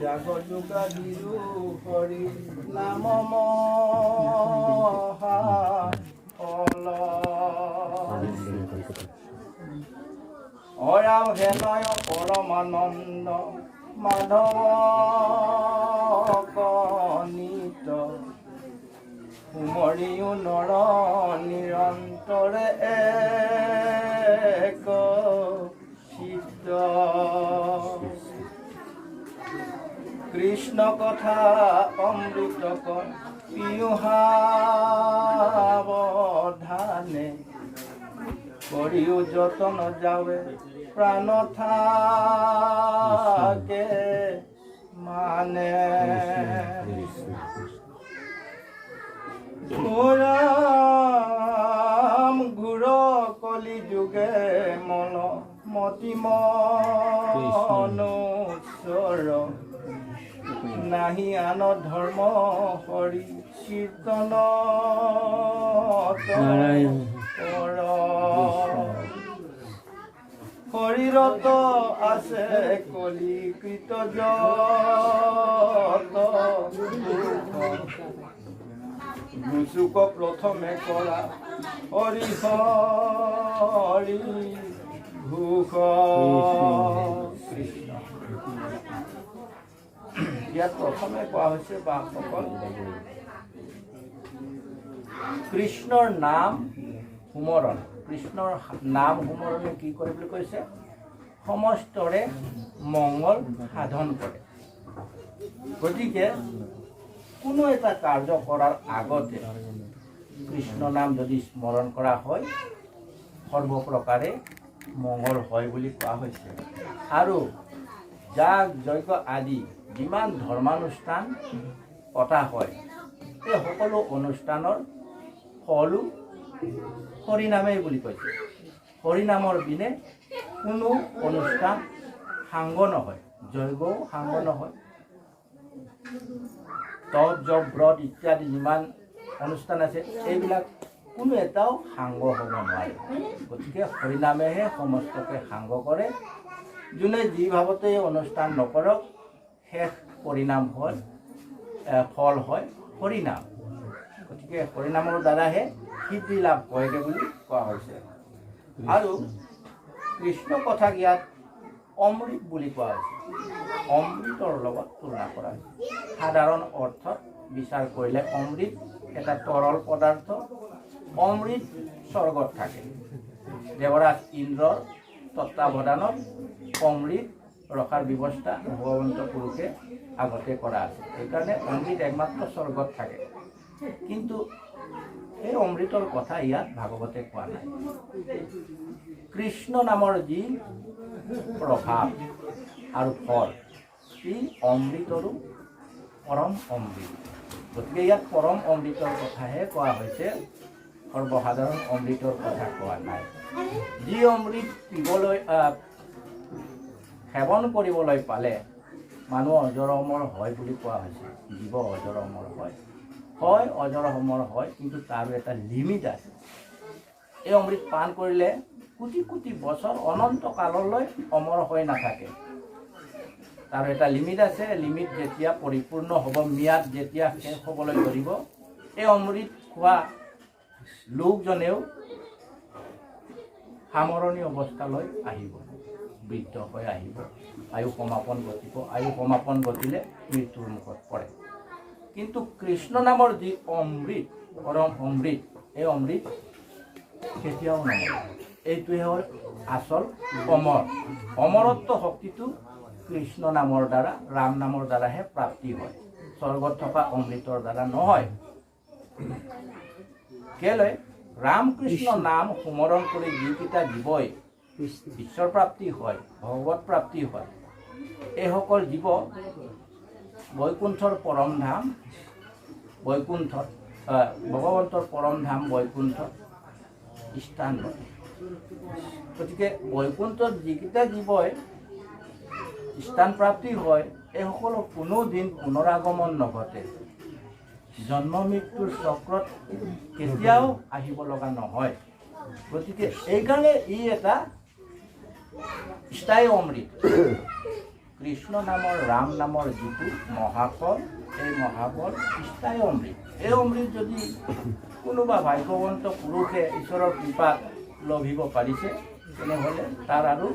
জাগযোগাদিৰো হৰি নাম মহাফল অৰাম হেনয় পৰমানন্দ মাধৱ কনিত সুমৰিও নৰ নিৰন্তৰে এক চিত্ত কৃষ্ণ কথা অমৃত পিয়ুহাৱধানে কৰিও যতন যাৱে প্ৰাণ থাকে মানে ৰাম ঘূৰ কলি যুগে মন মতিমনোচ্চৰ নাহি আন ধৰ্ম হৰি কীৰ্তন শৰীৰত আছে কলিকৃত যত গুচুক প্ৰথমে কৰা হৰি হৰি ঘোষ কৃষ্ণ। ইয়াত প্ৰথমে কোৱা হৈছে বাসকল কৃষ্ণৰ নাম সুমৰণ। কৃষ্ণৰ নাম সুমৰণে কি কৰে বুলি কৈছে? সমস্তৰে মংগল সাধন কৰে। গতিকে কোনো এটা কাৰ্য কৰাৰ আগতে কৃষ্ণ নাম যদি স্মৰণ কৰা হয় সৰ্বপ্ৰকাৰে মংগল হয় বুলি কোৱা হৈছে। আৰু যাগ যজ্ঞ আদি যিমান ধৰ্মানুষ্ঠান পতা হয় এই সকলো অনুষ্ঠানৰ ফলো হৰিনামেই বুলি কৈছে। হৰিনামৰ বিনে কোনো অনুষ্ঠান সাংগ নহয়, যজ্ঞও সাংগ নহয়। তপ জপ ব্ৰত ইত্যাদি যিমান অনুষ্ঠান আছে এইবিলাক কোনো এটাও সাংগ হ'ব নোৱাৰে। গতিকে হৰিনামেহে সমস্তকে সাংগ কৰে। যোনে যি ভাৱতে অনুষ্ঠান নকৰক শেষ পৰিণাম হয় ফল হয় হৰিনাম। গতিকে হৰিনামৰ দ্বাৰাহে সিদ্ধি লাভ হয়গৈ বুলি কোৱা হৈছে। আৰু কৃষ্ণ কথাক ইয়াত অমৃত বুলি কোৱা হৈছে। অমৃতৰ লগত তুলনা কৰা হৈছে। সাধাৰণ অৰ্থত বিচাৰ কৰিলে অমৃত এটা তৰল পদাৰ্থ। অমৃত স্বৰ্গত থাকে। দেৱৰাজ ইন্দ্ৰৰ তত্বাৱধানত অমৃত ৰখাৰ ব্যৱস্থা ভগৱন্ত পুৰুষে আগতে কৰা আছে। সেইকাৰণে অমৃত একমাত্ৰ স্বৰ্গত থাকে। কিন্তু এই অমৃতৰ কথা ইয়াত ভাগৱতে কোৱা নাই। কৃষ্ণ নামৰ যি প্ৰভাৱ আৰু ফল ই অমৃতৰো পৰম অমৃত। গতিকে ইয়াত পৰম অমৃতৰ কথাহে কোৱা হৈছে, সৰ্বসাধাৰণ অমৃতৰ কথা কোৱা নাই। যি অমৃত পিবলৈ সেৱন কৰিবলৈ পালে মানুহ অজৰ অমৰ হয় বুলি কোৱা হৈছে। জীৱ অজৰ অমৰ হয়, অজৰ অমৰ হয়, কিন্তু তাৰো এটা লিমিট আছে। এই অমৃত পান কৰিলে কোটি কোটি বছৰ অনন্ত কাললৈ অমৰ হৈ নাথাকে। তাৰ এটা লিমিট আছে। লিমিট যেতিয়া পৰিপূৰ্ণ হ'ব, ম্যাদ যেতিয়া শেষ হ'বলৈ ধৰিব, এই অমৃত খোৱা লোকজনেও সামৰণি অৱস্থালৈ আহিব, বৃদ্ধ হৈ আহিব, আয়ু সমাপন ঘটিব। আয়ু সমাপন ঘটিলে মৃত্যুৰ মুখত পৰে। কিন্তু কৃষ্ণ নামৰ যি অমৃত, পৰম অমৃত, এই অমৃত কেতিয়াও নমৰে। এইটোৱে হ'ল আচল অমৰ। অমৰত্ব শক্তিটো কৃষ্ণ নামৰ দ্বাৰা, ৰাম নামৰ দ্বাৰাহে প্ৰাপ্তি হয়, স্বৰ্গত থকা অমৃতৰ দ্বাৰা নহয়। কেলৈ? ৰাম কৃষ্ণ নাম সুমৰণ কৰি যিকেইটা জীৱই ঈশ্বৰ প্ৰাপ্তি হয়, ভগৱত প্ৰাপ্তি হয়, এইসকল জীৱ বৈকুণ্ঠৰ পৰম ধাম, বৈকুণ্ঠত ভগৱন্তৰ পৰম ধাম বৈকুণ্ঠত স্থান লয়। গতিকে বৈকুণ্ঠত যিকেইটা জীৱই স্থান প্ৰাপ্তি হয়, এইসকলৰ কোনো দিন পুনৰাগমন নঘটে। জন্ম মৃত্যুৰ চক্ৰত কেতিয়াও আহিব লগা নহয়। গতিকে এইকাৰণে ই এটা স্থায়ী অমৃত। কৃষ্ণ নামৰ ৰাম নামৰ যিটো মহাফল, এই মহাফল কৃষ্ণাই অমৃত। এই অমৃত যদি কোনোবা ভাগ্যৱন্ত পুৰুষে ঈশ্বৰৰ কৃপাত লভিব পাৰিছে, তেনেহ'লে তাৰ আৰু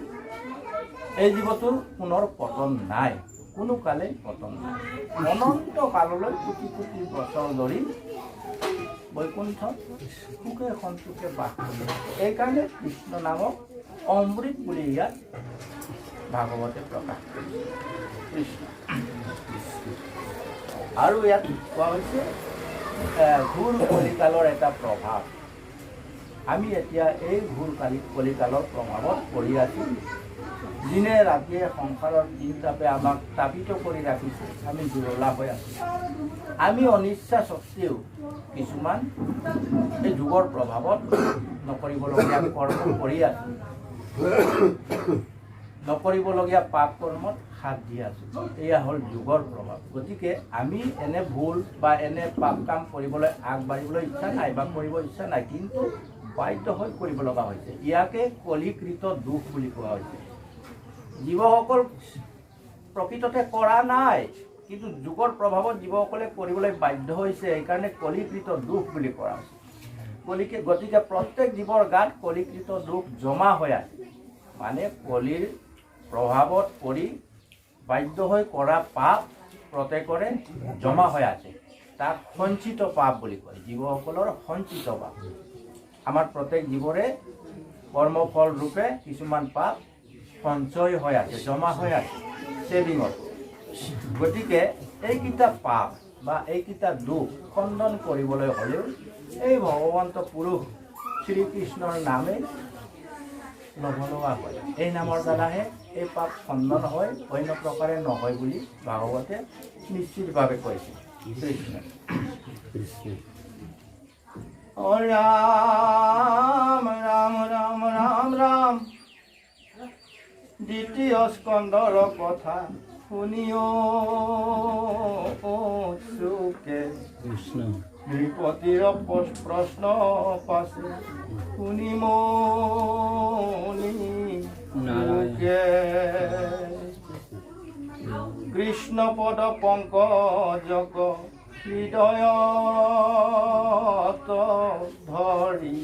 এই জীৱটোৰ পুনৰ পতন নাই, কোনো কালে পতন নাই। অনন্ত কাললৈ কোটি কোটি বছৰ ধৰি বৈকুণ্ঠত সুখে সন্তোষে বাস কৰি আছে। এইকাৰণে কৃষ্ণ নামক অমৃত বুলি ইয়াত ভাগৱতে প্ৰকাশ কৰিছে কৃষ্ণ। আৰু ইয়াত কোৱা হৈছে ঘূৰ কলিকালৰ এটা প্ৰভাৱ। আমি এতিয়া এই ঘূৰ কলিকালৰ প্ৰভাৱত পৰি আছো। দিনে ৰাতিয়ে সংসাৰৰ চিন্তাপে আমাক তাপিত কৰি ৰাখিছে, আমি জুৰুলা হৈ আছো। আমি অনিচ্ছা স্বত্বেও কিছুমান এই যুগৰ প্ৰভাৱত নকৰিবলগীয়া কৰ্ম কৰি আছো, নকৰিবলগীয়া পাপ কৰ্মত হাত দি আছো। এয়া হ'ল যুগৰ প্ৰভাৱ। গতিকে আমি এনে ভুল বা এনে পাপ কাম কৰিবলৈ আগবাঢ়িবলৈ ইচ্ছা নাই বা কৰিব ইচ্ছা নাই, কিন্তু বাধ্য হৈ কৰিব লগা হৈছে। ইয়াকে কলিকৃত দুখ বুলি কোৱা হৈছে। জীৱসকল প্ৰকৃততে কৰা নাই, কিন্তু যুগৰ প্ৰভাৱত জীৱসকলে কৰিবলৈ বাধ্য হৈছে, সেইকাৰণে কলিকৃত দুখ বুলি কোৱা হৈছে। গতিকে প্ৰত্যেক জীৱৰ গাত কলিকৃত দুখ জমা হৈ আছে। মানে কলিৰ প্ৰভাৱত পৰি বাধ্য হৈ কৰা পাপ প্ৰত্যেকৰে জমা হৈ আছে। তাক সঞ্চিত পাপ বুলি কয়, জীৱসকলৰ সঞ্চিত পাপ। আমাৰ প্ৰত্যেক জীৱৰে কৰ্মফল ৰূপে কিছুমান পাপ সঞ্চয় হৈ আছে, জমা হৈ আছে ছেভিঙত। গতিকে এইকেইটা পাপ বা এইকেইটা দুখ খণ্ডন কৰিবলৈ হ'লেও এই ভগৱন্ত পুৰুষ শ্ৰীকৃষ্ণৰ নামে ল'ব লগা হয়। এই নামৰ দ্বাৰাহে এই পাপ খণ্ডন হয়, অন্য প্ৰকাৰে নহয় বুলি ভাগৱতে নিশ্চিতভাৱে কৈছে কৃষ্ণ। ৰাম ৰাম ৰাম ৰাম ৰাম। দ্বিতীয় স্কন্ধৰ কথা শুনিও চুকে কৃষ্ণ নৃপতিৰ প্ৰশ্ন পাছে শুনি মৌনিকে। কৃষ্ণ পদ পংকজক হৃদয়ত ধৰি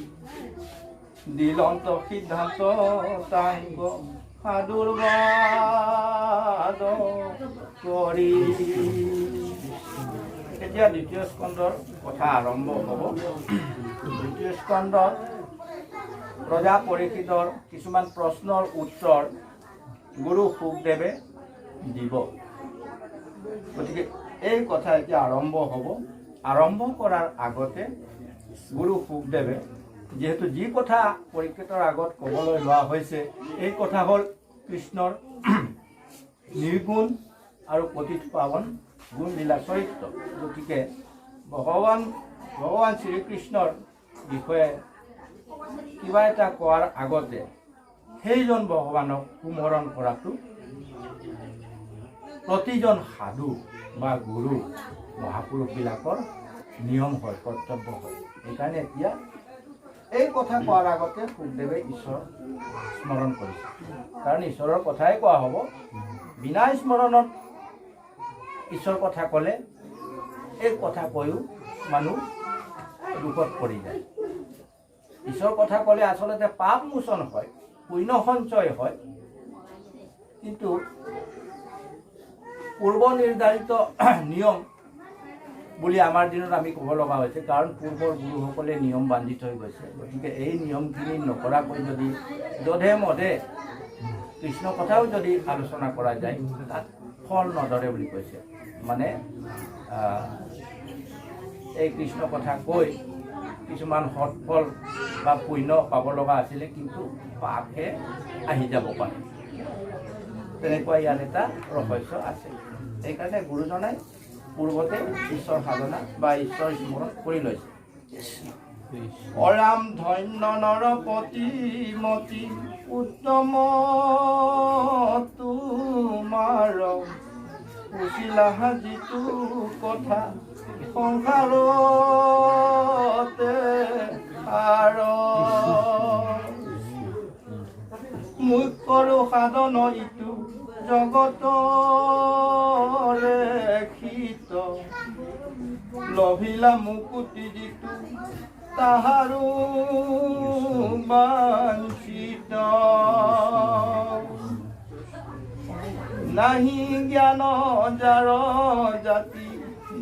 দিলন্ত সিদ্ধান্ত তাংগ সাদুৰ্বাদ কৰি। এতিয়া দ্বিতীয় স্কন্ধৰ কথা আৰম্ভ হ'ব। দ্বিতীয় স্কন্ধত ৰজা পৰীক্ষিতৰ কিছুমান প্ৰশ্নৰ উত্তৰ গুৰু শুকদেৱে দিব। গতিকে এই কথা এতিয়া আৰম্ভ হ'ব। আৰম্ভ কৰাৰ আগতে গুৰু শুকদেৱে যিহেতু যি কথা পৰীক্ষিতৰ আগত ক'বলৈ লোৱা হৈছে, এই কথা হ'ল কৃষ্ণৰ নিৰ্গুণ আৰু পতিত পাৱন গুণলীলা চৰিত্ৰ। গতিকে ভগৱান শ্ৰীকৃষ্ণৰ বিষয়ে কিবা এটা কোৱাৰ আগতে সেইজন ভগৱানক সুমৰণ কৰাটো প্ৰতিজন সাধু বা গুৰু মহাপুৰুষবিলাকৰ নিয়ম হয়, কৰ্তব্য হয়। সেইকাৰণে এতিয়া এই কথা কোৱাৰ আগতে শুকদেৱে ঈশ্বৰ স্মৰণ কৰিছে, কাৰণ ঈশ্বৰৰ কথাই কোৱা হ'ব। বিনা স্মৰণত ঈশ্বৰ কথা ক'লে এই কথা কৈও মানুহ দুখত পৰি যায়। ঈশ্বৰ কথা ক'লে আচলতে পাপ মোচন হয়, পুণ্য সঞ্চয় হয়, কিন্তু পূৰ্ব নিৰ্ধাৰিত নিয়ম বুলি আমাৰ দিনত আমি ক'ব লগা হৈছে, কাৰণ পূৰ্বৰ গুৰুসকলে নিয়ম বান্ধি থৈ গৈছে। গতিকে এই নিয়মখিনি নকৰাকৈ যদি যধে মধে কৃষ্ণ কথাও যদি আলোচনা কৰা যায়, তাত ফল নধৰে বুলি কৈছে। মানে এই কৃষ্ণ কথা কৈ কিছুমান সৎফল বা পুণ্য পাব লগা আছিলে, কিন্তু পাপহে আহি যাব পাৰে। তেনেকুৱা ইয়াত এটা ৰহস্য আছে। সেইকাৰণে গুৰুজনাই পূৰ্বতে ঈশ্বৰ সাধনা বা ঈশ্বৰ স্মৰণ কৰি লৈছে। অৰাম ধন্য নৰপতি মতি উত্তম তোমাৰ উচিলা যিটো কথা সংসাৰতে আৰ মুখ্যৰো সাধন ইটো জগতৰে খিত লভিলা মুকুতি যিটো তাহাৰো বাঞ্ছিত নাহি জ্ঞান যাৰ জাতি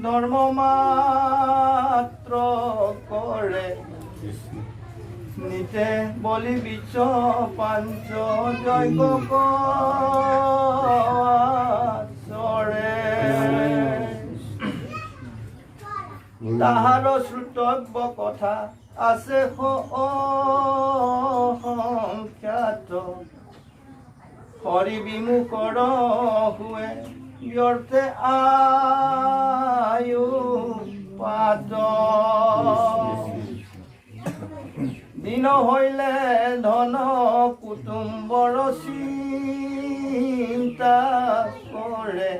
ধৰ্ম মাত্ৰ কৰে নিতে বলি বিচ পাঞ্চ যজ্ঞ কৰে তাহাৰ শ্ৰুতব্য কথা আছে সংখ্যাত হৰি বিমুখৰ হুৱে ব্যৰ্থে আয়ু পাত দিন হইলে ধন কুটুম্বৰ চিন্তা কৰে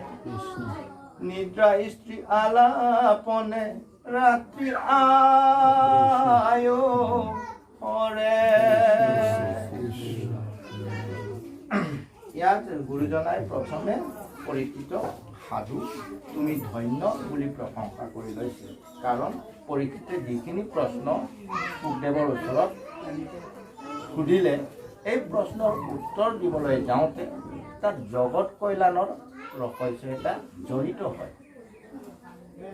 নিদ্ৰা স্ত্ৰী আলাপনে ৰাত্ৰি আয়ো কৰে ইয়াত গুৰুজনাই প্ৰথমে পৰীক্ষিত সাধু তুমি ধন্য বুলি প্ৰশংসা কৰি লৈছে কাৰণ পৰীক্ষিতে যিখিনি প্ৰশ্ন সুখদেৱৰ ওচৰত সুধিলে এই প্ৰশ্নৰ উত্তৰ দিবলৈ যাওঁতে তাত জগত কল্যাণৰ ৰহস্য এটা জড়িত হয়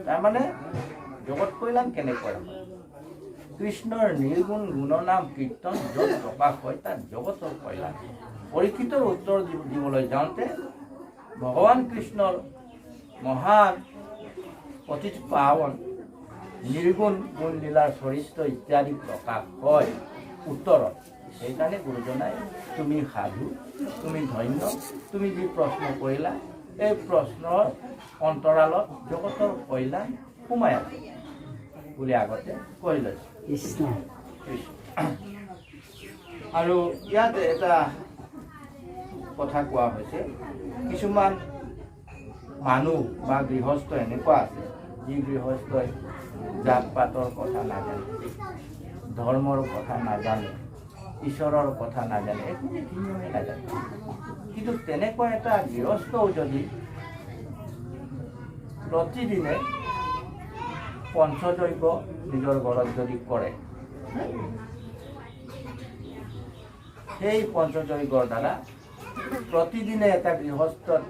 তাৰমানে জগত কল্যাণ কেনেকৈ হয় কৃষ্ণৰ নিৰ্গুণ গুণনাম কীৰ্তন য'ত প্ৰকাশ হয় তাত জগতৰ কল্যাণ পৰীক্ষিতৰ উত্তৰ দিবলৈ যাওঁতে ভগৱান কৃষ্ণৰ মহান পতিত পাৱন নিৰ্গুণ গুণ লীলাৰ চৰিত্ৰ ইত্যাদি প্ৰকাশ হয় উত্তৰত সেইকাৰণে গুৰুজনাই তুমি সাধু তুমি ধন্য তুমি যি প্ৰশ্ন কৰিলা এই প্ৰশ্নৰ অন্তৰালত জগতৰ কল্যাণ সোমাই আছে বুলি আগতে কৈ লৈছে কৃষ্ণ আৰু ইয়াত এটা কথা কোৱা হৈছে কিছুমান মানুহ বা গৃহস্থ এনেকুৱা আছে যি গৃহস্থই জাত পাতৰ কথা নাজানে ধৰ্মৰ কথা নাজানে ঈশ্বৰৰ কথা নাজানে একো নীতিনিয়মে নাজানে কিন্তু তেনেকুৱা এটা গৃহস্থও যদি প্ৰতিদিনে পঞ্চযজ্ঞ নিজৰ ঘৰত যদি কৰে সেই পঞ্চযজ্ঞৰ দ্বাৰা প্ৰতিদিনে এটা গৃহস্থত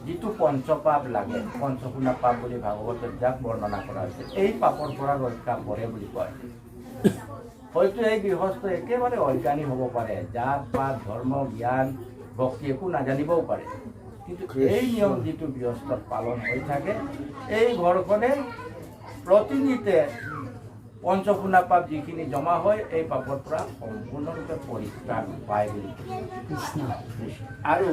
যিটো পঞ্চপাপ লাগে পঞ্চশুনা পাপ বুলি ভাগৱতত যাক বৰ্ণনা কৰা হৈছে এই পাপৰ পৰা ৰক্ষা পৰে বুলি কয় হয়তো এই গৃহস্থ একেবাৰে অজ্ঞানী হ'ব পাৰে জাত পাত ধৰ্ম জ্ঞান ভক্তি একো নাজানিবও পাৰে কিন্তু এই নিয়ম যিটো গৃহস্থত পালন হৈ থাকে এই ঘৰখনে প্ৰতিনিতে পঞ্চশুনা পাপ যিখিনি জমা হয় এই পাপৰ পৰা সম্পূৰ্ণৰূপে পৰিত্ৰাণ পায় বুলি কৃষ্ণ আৰু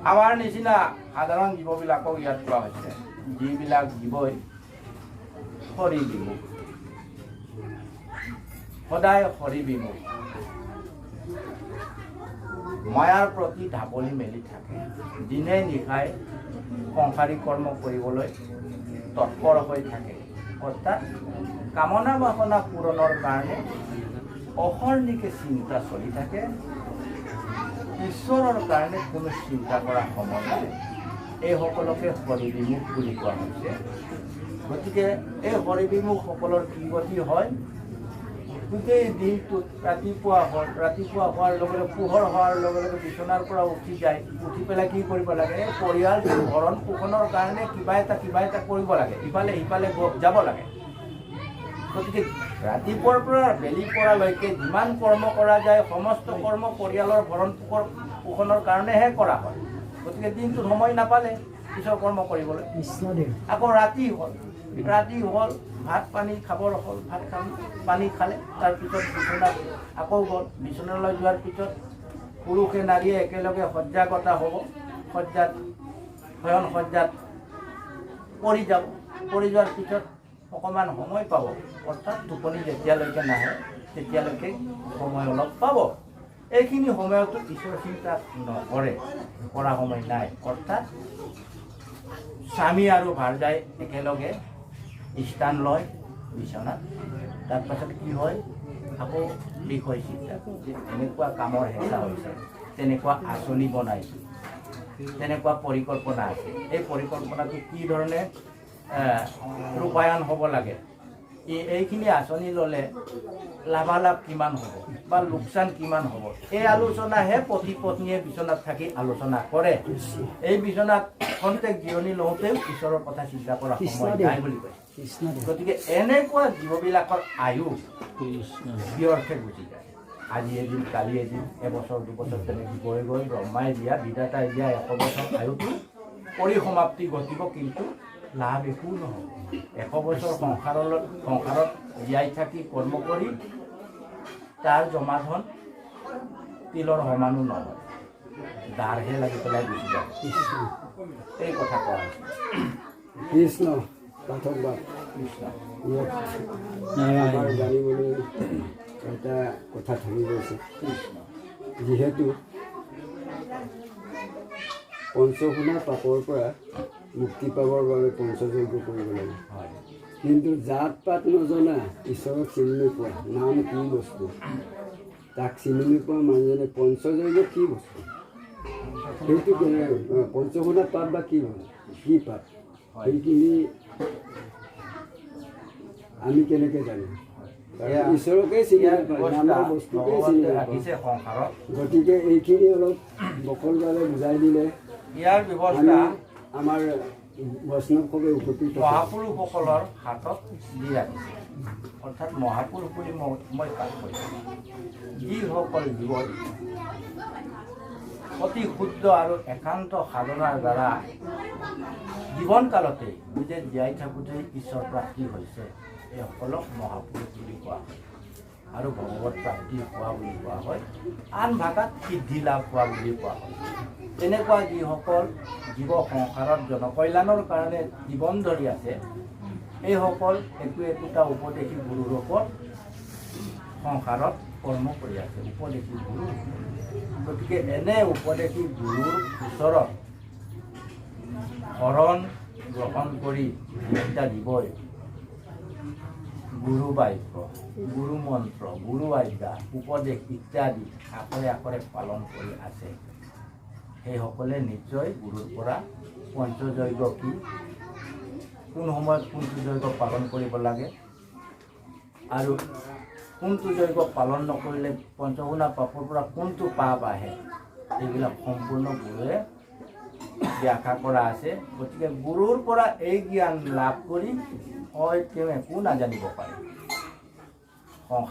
আমাৰ নিচিনা সাধাৰণ জীৱবিলাকক ইয়াত কোৱা হৈছে যিবিলাক জীৱই হৰি বিমুখ সদায় হৰি বিমুখ মায়াৰ প্ৰতি ঢাপলি মেলি থাকে দিনে নিশাই সংসাৰিক কৰ্ম কৰিবলৈ তৎপৰ হৈ থাকে অৰ্থাৎ কামনা বাসনা পূৰণৰ কাৰণে অহৰ্নিশে চিন্তা চলি থাকে ঈশ্বৰৰ কাৰণে কোনো চিন্তা কৰা সময় নাই এইসকলকে হৰি বিমুখ বুলি কোৱা হৈছে গতিকে এই হৰি বিমুখসকলৰ কি গতি হয় গোটেই দিনটোত ৰাতিপুৱা হোৱাৰ লগে লগে পোহৰ হোৱাৰ লগে লগে বিচনাৰ পৰা উঠি যায় উঠি পেলাই কি কৰিব লাগে পৰিয়ালটো ভৰণ পোষণৰ কাৰণে কিবা এটা কৰিব লাগে ইফালে সিফালে যাব লাগে গতিকে ৰাতিপুৱাৰ পৰা বেলি পৰালৈকে যিমান কৰ্ম কৰা যায় সমস্ত কৰ্ম পৰিয়ালৰ ভৰণ পোষণৰ কাৰণেহে কৰা হয় গতিকে দিনটোত সময় নাপালে পিছৰ কৰ্ম কৰিবলৈ আকৌ ৰাতি হ'ল ভাত পানী খাবৰ হ'ল ভাত পানী খালে তাৰপিছত বিচনাত আকৌ গ'ল বিচনালৈ যোৱাৰ পিছত পুৰুষে নাৰীয়ে একেলগে সজ্জাগতা হ'ব শয়ন সজ্জাত পৰি যাব পৰি যোৱাৰ পিছত অকণমান সময় পাব অৰ্থাৎ টোপনি যেতিয়ালৈকে নাহে তেতিয়ালৈকে সময় অলপ পাব এইখিনি সময়তো ঈশ্বৰ চিন্তা নকৰে কৰা সময় নাই অৰ্থাৎ স্বামী আৰু ভাৰ্যাই একেলগে স্থান লয় বিচনাত তাৰপাছত কি হয় আকৌ বিষয় চিন্তা যে এনেকুৱা কামৰ হেঁচা হৈছে তেনেকুৱা আঁচনি বনাইছোঁ, তেনেকুৱা পৰিকল্পনা আছে। এই পৰিকল্পনাটো কি ধৰণে ৰূপায়ণ হ'ব লাগে, এইখিনি আঁচনি ল'লে লাভালাভ কিমান হ'ব বা লোকচান কিমান হ'ব, এই আলোচনাহে পতি পত্নীয়ে বিচনাত থাকি আলোচনা কৰে। এই বিচনাত খন্তেক জিৰণি লওঁতেও ঈশ্বৰৰ কথা চিন্তা কৰা সময় নাই বুলি কয়। গতিকে এনেকুৱা জীৱবিলাকৰ আয়ু ব্যৰ্থে গুচি যায়। আজি এদিন, কালি এদিন, এবছৰ দুবছৰ তেনেকৈ গৈ গৈ ব্ৰহ্মাই দিয়া, বিধাতাই দিয়া 100 বছৰ আয়ুটো পৰিসমাপ্তি ঘটিব, কিন্তু লাভ একো নহ'ব। 100 বছৰ সংসাৰত জীয়াই থাকি কৰ্ম কৰি তাৰ জমাধন তিলৰ সমানো নহয়, দাৰহে লাগি পেলাই গুচি যাব। এই কথা কোৱা হৈছে। কৃষ্ণ পাঠক বাপ কৃষ্ণ জানিবলৈ এটা কথা থাকি গৈছে। যিহেতু পঞ্চশুনা পাপৰ পৰা মুক্তি পাবৰ বাবে পঞ্চযজ্ঞ কৰিব লাগে, কিন্তু জাত পাত নজনা, ঈশ্বৰক চিনি নোপোৱা, নাম কি বস্তু তাক চিনি নোপোৱা মানুহজনে পঞ্চযজ্ঞ কি বস্তু, সেইটো পঞ্চশুনা পাপ বা কি পাপ, সেইখিনি আমি কেনেকৈ জানিম? ঈশ্বৰকে চিনি নাপায়, নামৰ বস্তুকে চিনি নাপায়। গতিকে এইখিনি অলপ বকলভাৱে বুজাই দিলে ইয়াৰ ব্যৱস্থা আমাৰ বৈষ্ণৱসকলে উপকৃত। মহাপুৰুষসকলৰ হাতত দি ৰাখিছে, অৰ্থাৎ মহাপুৰুষ বুলি মই কাম কৰিছোঁ। যিসকল জীৱ অতি ক্ষুদ্ৰ আৰু একান্ত সাধনাৰ দ্বাৰা জীৱনকালতে নিজে জীয়াই থাকোঁতেই ঈশ্বৰ প্ৰাপ্তি হৈছে, এইসকলক মহাপুৰুষ বুলি কোৱা হয় আৰু ভগৱত প্ৰাপ্তি হোৱা বুলি কোৱা হয়। আন ভাষাত সিদ্ধি লাভ হোৱা বুলি কোৱা হয়। তেনেকুৱা যিসকল জীৱ সংসাৰত জনকল্যাণৰ কাৰণে জীৱন ধৰি আছে, এইসকল একোটা উপদেশী গুৰুৰ ওপৰত সংসাৰত কৰ্ম কৰি আছে, উপদেশী গুৰু। গতিকে এনে উপদেশী গুৰুৰ ওচৰত শৰণ গ্ৰহণ কৰি যিকেইটা জীৱই গুৰু বাক্য, গুৰু মন্ত্ৰ, গুৰু আজ্ঞা, উপদেশ ইত্যাদি আখৰে আখৰে পালন কৰি আছে, সেইসকলে নিশ্চয় গুৰুৰ পৰা পঞ্চযজ্ঞ কি, কোন সময়ত কোনটো যজ্ঞ পালন কৰিব লাগে আৰু কোনটো যজ্ঞ পালন নকৰিলে পঞ্চশুনা পাপৰ পৰা কোনটো পাপ আহে, এইবিলাক সম্পূৰ্ণ গুৰুৱে ব্যাখ্যা কৰা আছে। গতিকে গুৰুৰ পৰা এই জ্ঞান লাভ কৰি হয় তেওঁ একো নাজানিব পাৰে।